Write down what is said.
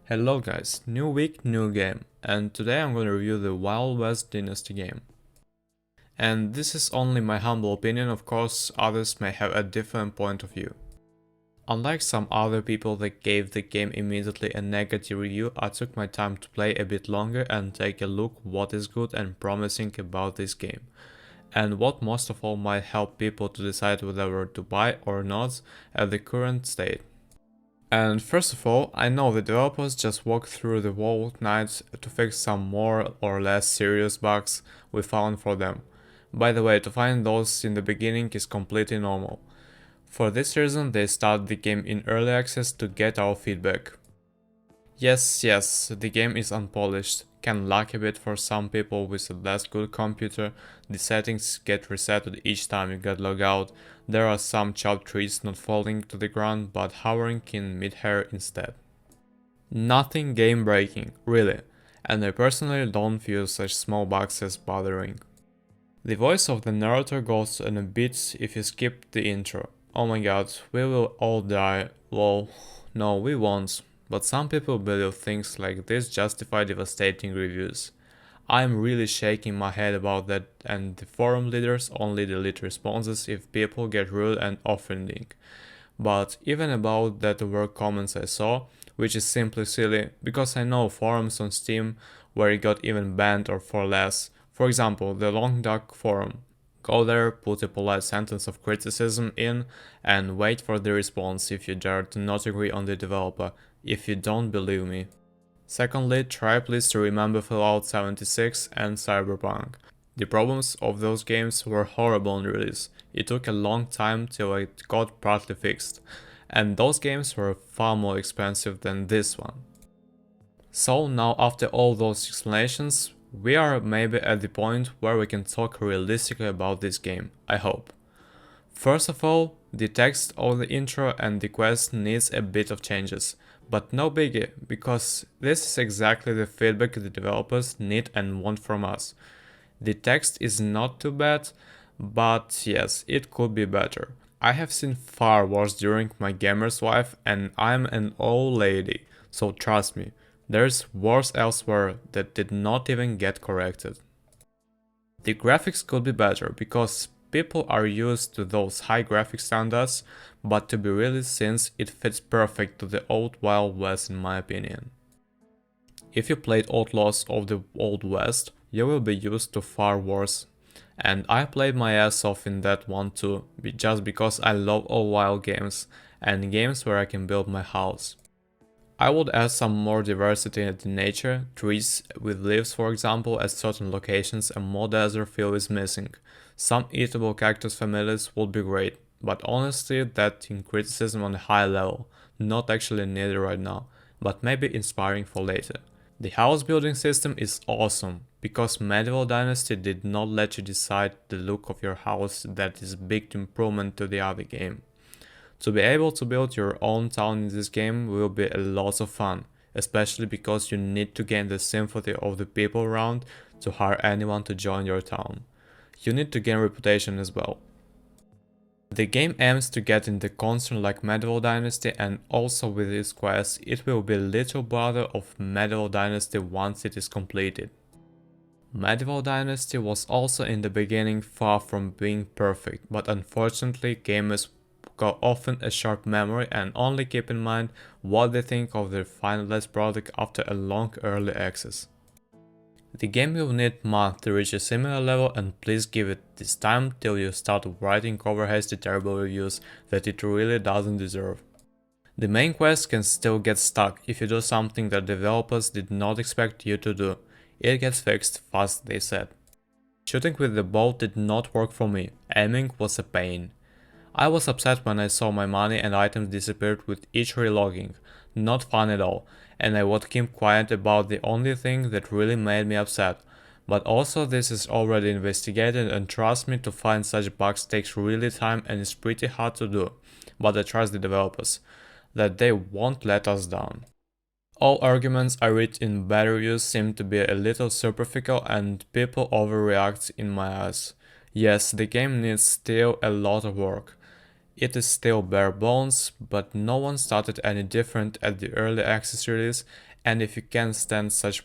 Hello guys, new week, new game, and today I'm going to review the Wild West Dynasty game. And this is only my humble opinion, of course others may have a different point of view. Unlike some other people that gave the game immediately a negative review, I took my time to play a bit longer and take a look what is good and promising about this game. And what most of all might help people to decide whether to buy or not at the current state. And first of all, I know the developers just walked through the whole night to fix some more or less serious bugs we found for them. By the way, to find those in the beginning is completely normal. For this reason, they started the game in early access to get our feedback. Yes, the game is unpolished, can lag a bit for some people with a less good computer, the settings get resetted each time you get logged out, there are some chopped trees not falling to the ground but hovering in mid-air instead. Nothing game breaking, really, and I personally don't view such small bugs as bothering. The voice of the narrator goes on a bit if you skip the intro. Oh my god, we will all die, lol. No, we won't. But some people believe things like this justify devastating reviews. I'm really shaking my head about that, and the forum leaders only delete responses if people get rude and offending. But even about that were comments I saw, which is simply silly, because I know forums on Steam where it got even banned or for less. For example, the Long Duck forum. Go there, put a polite sentence of criticism in, and wait for the response if you dare to not agree on the developer, if you don't believe me. Secondly, try please to remember Fallout 76 and Cyberpunk. The problems of those games were horrible in release. It took a long time till it got partly fixed, and those games were far more expensive than this one. So now after all those explanations, we are maybe at the point where we can talk realistically about this game, I hope. First of all, the text of the intro and the quest needs a bit of changes, but no biggie, because this is exactly the feedback the developers need and want from us. The text is not too bad, but yes, it could be better. I have seen far worse during my gamer's life and I'm an old lady, so trust me. There's worse elsewhere that did not even get corrected. The graphics could be better because people are used to those high graphic standards, but to be really since it fits perfect to the old Wild West in my opinion. If you played Outlaws of the Old West, you will be used to far worse. And I played my ass off in that one too, just because I love all wild games and games where I can build my house. I would add some more diversity in the nature, trees with leaves for example at certain locations and more desert feel is missing. Some eatable cactus families would be great, but honestly that's in criticism on a high level, not actually needed right now, but maybe inspiring for later. The house building system is awesome, because Medieval Dynasty did not let you decide the look of your house, that is big improvement to the other game. To be able to build your own town in this game will be a lot of fun, especially because you need to gain the sympathy of the people around to hire anyone to join your town. You need to gain reputation as well. The game aims to get in the concern like Medieval Dynasty, and also with this quest it will be little brother of Medieval Dynasty once it is completed. Medieval Dynasty was also in the beginning far from being perfect, but unfortunately gamers got often a sharp memory and only keep in mind what they think of their finalized product after a long early access. The game will need months to reach a similar level, and please give it this time till you start writing over hasty terrible reviews that it really doesn't deserve. The main quest can still get stuck if you do something that developers did not expect you to do. It gets fixed fast, they said. Shooting with the bow did not work for me, aiming was a pain. I was upset when I saw my money and items disappeared with each relogging, not fun at all, and I would keep quiet about the only thing that really made me upset. But also this is already investigated, and trust me, to find such bugs takes really time and is pretty hard to do, but I trust the developers, that they won't let us down. All arguments I read in bad reviews seem to be a little superficial and people overreact in my eyes. Yes, the game needs still a lot of work. It is still bare bones, but no one started any different at the early access release, and if you can stand such